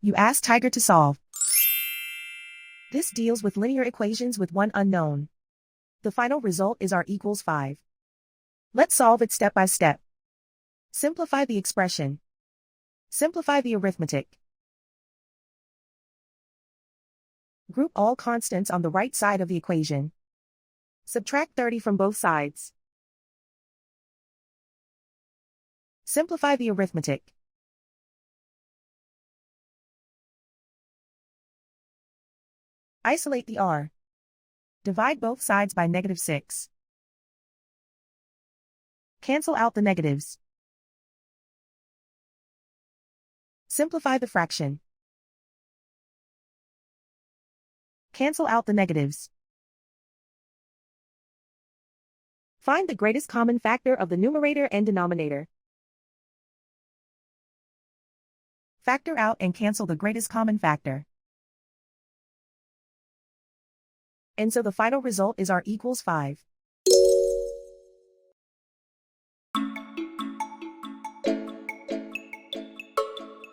You ask Tiger to solve. This deals with linear equations with one unknown. The final result is r equals 5. Let's solve it step by step. Simplify the expression. Simplify the arithmetic. Group all constants on the right side of the equation. Subtract 30 from both sides. Simplify the arithmetic. Isolate the r. Divide both sides by -6. Cancel out the negatives. Simplify the fraction. Cancel out the negatives. Find the greatest common factor of the numerator and denominator. Factor out and cancel the greatest common factor. And so the final result is r equals 5.